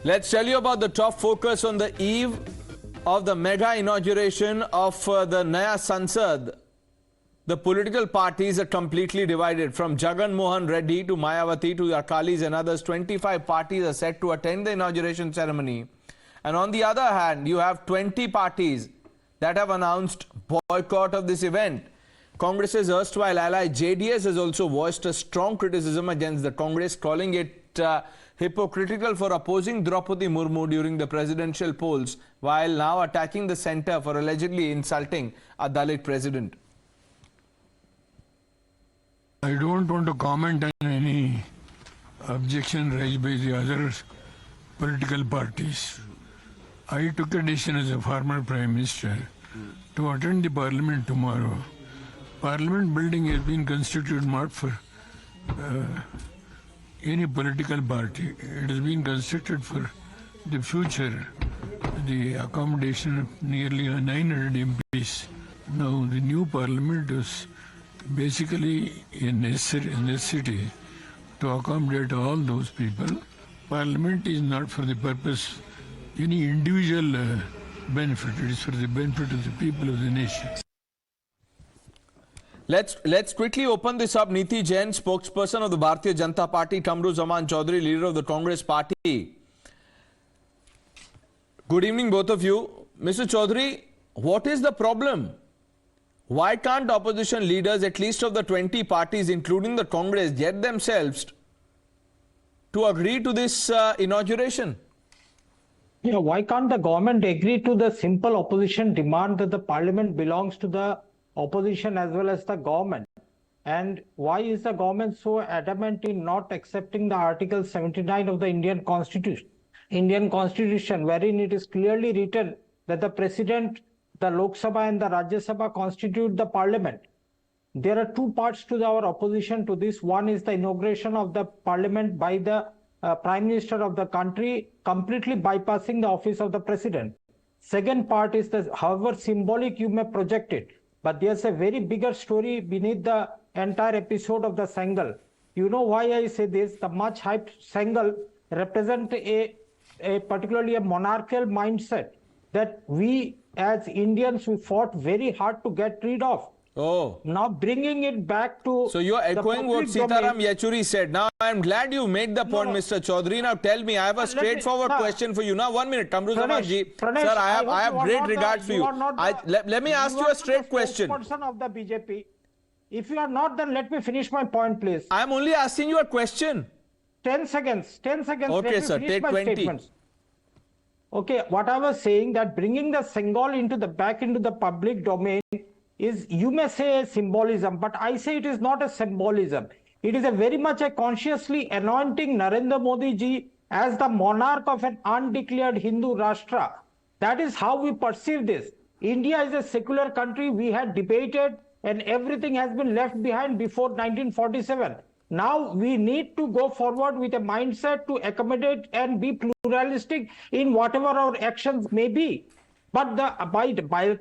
Let's tell you about the top focus on the eve of the mega inauguration of the Naya Sansad. The political parties are completely divided. From Jagan Mohan Reddy to Mayawati to Akalis and others, 25 parties are set to attend the inauguration ceremony. And on the other hand, you have 20 parties that have announced boycott of this event. Congress's erstwhile ally JDS has also voiced a strong criticism against the Congress, calling it hypocritical for opposing Droupadi Murmu during the presidential polls, while now attacking the centre for allegedly insulting a Dalit president. I don't want to comment on any objection raised by the other political parties. I took a decision as a former Prime Minister to attend the Parliament tomorrow. Parliament building has been constructed not for any political party. It has been constructed for the future, the accommodation of nearly 900 MPs. Now the new Parliament is basically a necessity to accommodate all those people. Parliament is not for the purpose any individual benefit. It is for the benefit of the people of the nation. Let's quickly open this up. Niti Jain, spokesperson of the Bharatiya Janta Party, Kamru Zaman Chaudhary, leader of the Congress Party. Good evening, both of you. Mr. Chaudhary, what is the problem? Why can't opposition leaders, at least of the 20 parties, including the Congress, get themselves to agree to this inauguration? Yeah, why can't the government agree to the simple opposition demand that the parliament belongs to the opposition as well as the government? And why is the government so adamant in not accepting the Article 79 of the Indian Constitution, wherein it is clearly written that the President, the Lok Sabha and the Rajya Sabha constitute the parliament? There are two parts to our opposition to this. One is the inauguration of the parliament by the Prime Minister of the country, completely bypassing the office of the President. Second part is that however symbolic you may project it, but there's a very bigger story beneath the entire episode of the Sengal. You know why I say this? The much hyped Sengal represent particularly a monarchical mindset that we as Indians, we fought very hard to get rid of. Oh. Now bringing it back to... So you're echoing what Sitaram Yechuri said. Now I'm glad you made the point, Mr. Chaudhary. Now tell me, I have a straightforward question for you. Now 1 minute, Kamru Zamanji. Sir, I have great regards for you. Let me ask you a straight question. Person of the BJP. If you are not, then let me finish my point, please. I'm only asking you a question. 10 seconds. 10 seconds. Okay, sir. Take 20. Statements. Okay, what I was saying that bringing the Sengal into the public domain is, you may say, a symbolism, but I say it is not a symbolism. It is a very much a consciously anointing Narendra Modi ji as the monarch of an undeclared Hindu Rashtra. That is how we perceive this. India is a secular country. We had debated and everything has been left behind before 1947. Now we need to go forward with a mindset to accommodate and be pluralistic in whatever our actions may be. But by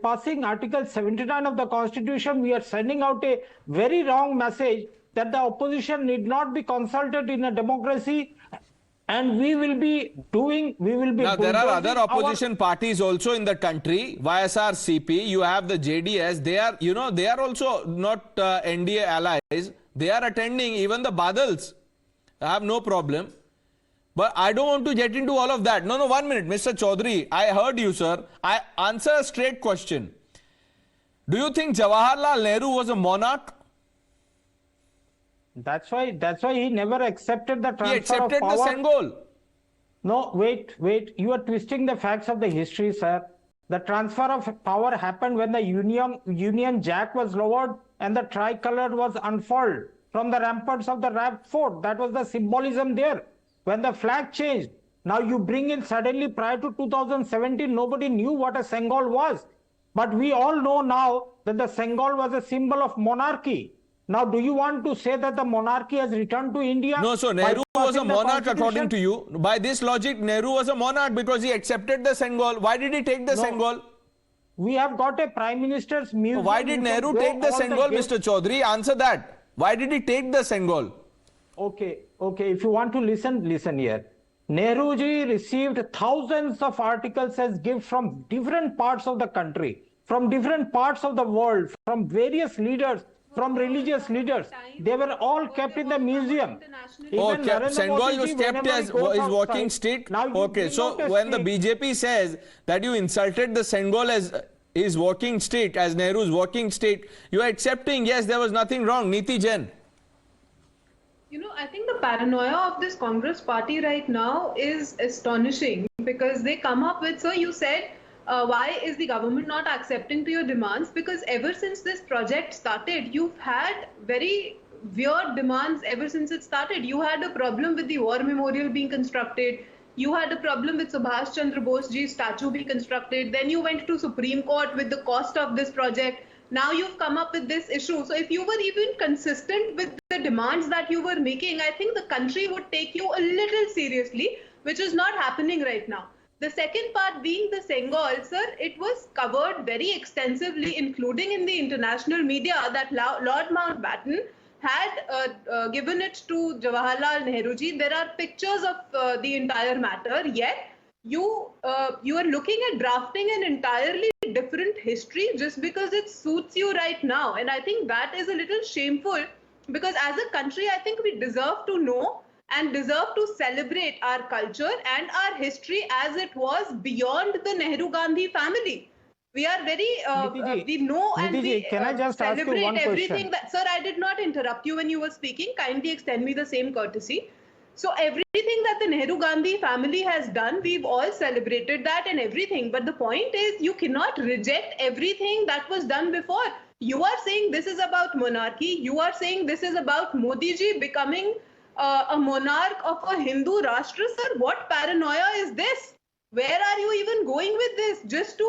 passing Article 79 of the Constitution, we are sending out a very wrong message that the opposition need not be consulted in a democracy, and we will be doing. Now there are other opposition parties also in the country. YSRCP, you have the JDS. They are, they are also not NDA allies. They are attending. Even the Badals, I have no problem. But I don't want to get into all of that. No, 1 minute. Mr. Chaudhary, I heard you, sir. I answer a straight question. Do you think Jawaharlal Nehru was a monarch? That's why he never accepted the transfer of power. He accepted the Sengal. No, wait. You are twisting the facts of the history, sir. The transfer of power happened when the Union Jack was lowered and the tricolour was unfurled from the ramparts of the Rab Fort. That was the symbolism there. When the flag changed, now you bring in suddenly prior to 2017, nobody knew what a Sengal was. But we all know now that the Sengal was a symbol of monarchy. Now, do you want to say that the monarchy has returned to India? No, so Nehru was a monarch according to you. By this logic, Nehru was a monarch because he accepted the Sengal. Why did he take the Sengal? We have got a Prime Minister's museum. Why did Nehru take the Sengal, Mr. Chaudhary? Answer that. Why did he take the Sengal? Okay. If you want to listen here. Nehruji received thousands of articles as gift from different parts of the country, from different parts of the world, from various leaders, from religious leaders. They were all kept in the museum. Oh, Even Narendra Sengol Modi was ji, kept whenever as he goes his walking outside, stick. now you Okay, bring so out a when the stick. BJP says that you insulted the Sengol as his walking stick, as Nehru's walking stick, you are accepting, yes, there was nothing wrong. Niti Jain. You know, I think the paranoia of this Congress party right now is astonishing because they come up with, so you said, why is the government not accepting to your demands? Because ever since this project started, you've had very weird demands ever since it started. You had a problem with the war memorial being constructed. You had a problem with Subhash Chandra Bose ji's statue being constructed. Then you went to Supreme Court with the cost of this project. Now you've come up with this issue. So if you were even consistent with the demands that you were making, I think the country would take you a little seriously, which is not happening right now. The second part being the Sengol, sir, it was covered very extensively, including in the international media, that Lord Mountbatten had given it to Jawaharlal Nehruji. There are pictures of the entire matter, yet you are looking at drafting an entirely different history just because it suits you right now. And I think that is a little shameful because as a country, I think we deserve to know and deserve to celebrate our culture and our history as it was beyond the Nehru-Gandhi family. We are very, we know and we can I just ask you celebrate one everything question? that, sir, I did not interrupt you when you were speaking. Kindly extend me the same courtesy. So everything that the Nehru-Gandhi family has done, we've all celebrated that and everything. But the point is, you cannot reject everything that was done before. You are saying this is about monarchy. You are saying this is about Modi ji becoming a monarch of a Hindu Rashtra. Sir, what paranoia is this? Where are you even going with this? Just to,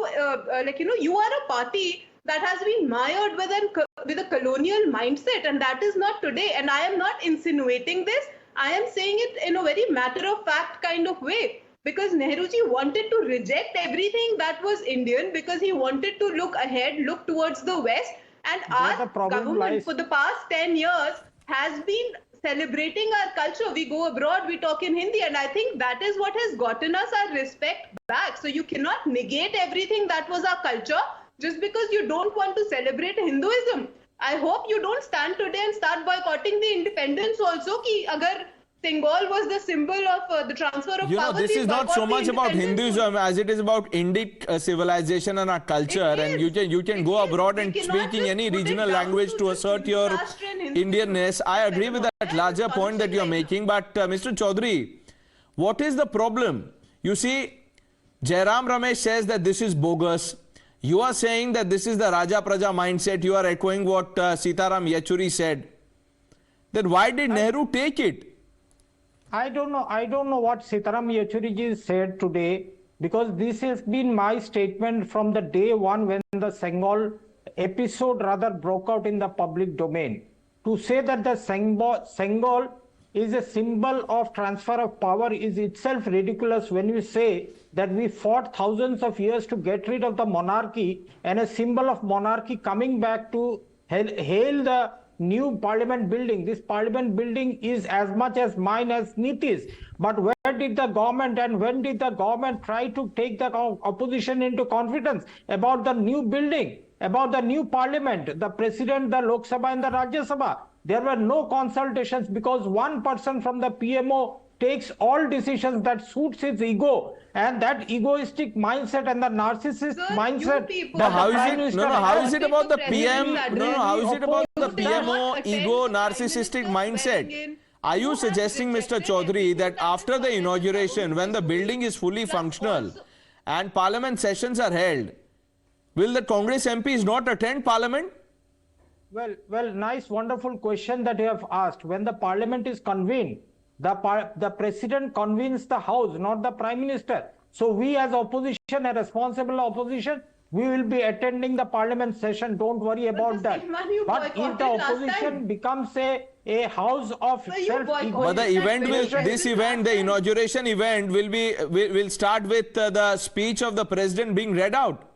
you are a party that has been mired with a colonial mindset, and that is not today. And I am not insinuating this. I am saying it in a very matter-of-fact kind of way. Because Nehruji wanted to reject everything that was Indian because he wanted to look ahead, look towards the West. And our government for the past 10 years has been celebrating our culture. We go abroad, we talk in Hindi, and I think that is what has gotten us our respect back. So you cannot negate everything that was our culture just because you don't want to celebrate Hinduism. I hope you don't stand today and start boycotting the independence also. Ki agar Sengol was the symbol of the transfer of power. This is not so much about Hinduism as it is about Indic civilization and our culture. And you can go abroad and speaking any regional language to assert your Indianness. I agree with that larger point that you are making. But Mr. Chaudhary, what is the problem? You see, Jairam Ramesh says that this is bogus. You are saying that this is the Raja Praja mindset. You are echoing what Sitaram Yechuri said. Then why did Nehru take it? I don't know what Sitaram Yechuri ji said today, because this has been my statement from the day one when the Sengol episode rather broke out in the public domain. To say that the Sengol is a symbol of transfer of power is itself ridiculous when you say that we fought thousands of years to get rid of the monarchy, and a symbol of monarchy coming back to hail the new parliament building. This parliament building is as much as mine as Niti's. But where did the government and when did the government try to take the opposition into confidence about the new building, about the new parliament, the president, the Lok Sabha and the Rajya Sabha? There were no consultations because one person from the PMO takes all decisions that suits his ego, and that egoistic mindset and the narcissist mindset. How is it about the PM? How is it about the PMO ego narcissistic mindset? Are you suggesting, Mr. Chaudhary, that after the inauguration, when the building is fully functional and parliament sessions are held, will the Congress MPs not attend parliament? Well, nice, wonderful question that you have asked. When the parliament is convened, the president convenes the house, not the prime minister. So we as opposition, a responsible opposition, we will be attending the parliament session. Don't worry about that. But if the opposition becomes a house of self-ego. But the event will, the inauguration event will start with the speech of the president being read out.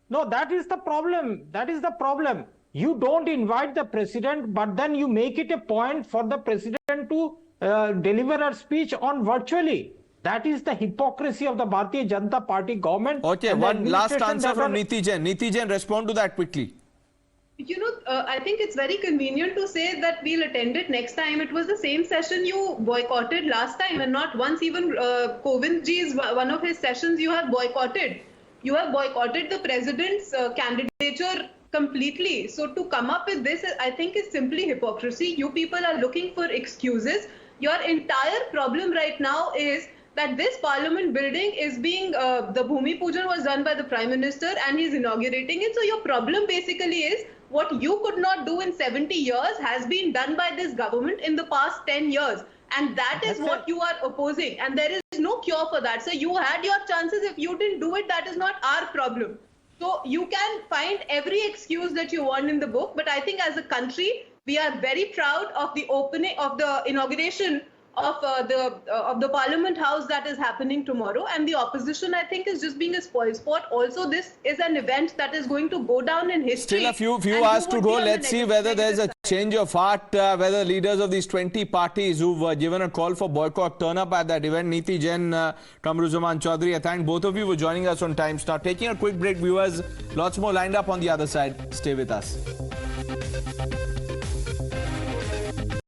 No, that is the problem. That is the problem. You don't invite the president, but then you make it a point for the president to deliver a speech on virtually. That is the hypocrisy of the Bharatiya Janta Party government. Okay, and the one last administration answer that from are- Niti Jain. Niti Jain, respond to that quickly. I think it's very convenient to say that we'll attend it next time. It was the same session you boycotted last time, and not once. Even Kovind ji is one of his sessions you have boycotted. You have boycotted the president's candidature completely. So to come up with this, I think is simply hypocrisy. You people are looking for excuses. Your entire problem right now is that this parliament building is being, the Bhumi Pujan was done by the Prime Minister and he's inaugurating it. So your problem basically is what you could not do in 70 years has been done by this government in the past 10 years. And that is what you are opposing. And there is no cure for that. So you had your chances. If you didn't do it, that is not our problem. So you can find every excuse that you want in the book. But I think as a country, we are very proud of the opening of the inauguration of the Parliament House that is happening tomorrow, and the opposition, I think, is just being a spoilsport. Also, this is an event that is going to go down in history. Still a few hours to go. Let's see whether there's a change of heart, whether leaders of these 20 parties who've given a call for boycott turn up at that event. Niti Jain, Kamruzaman Chaudhary, I thank both of you for joining us on Time Star. Taking a quick break, viewers. Lots more lined up on the other side. Stay with us.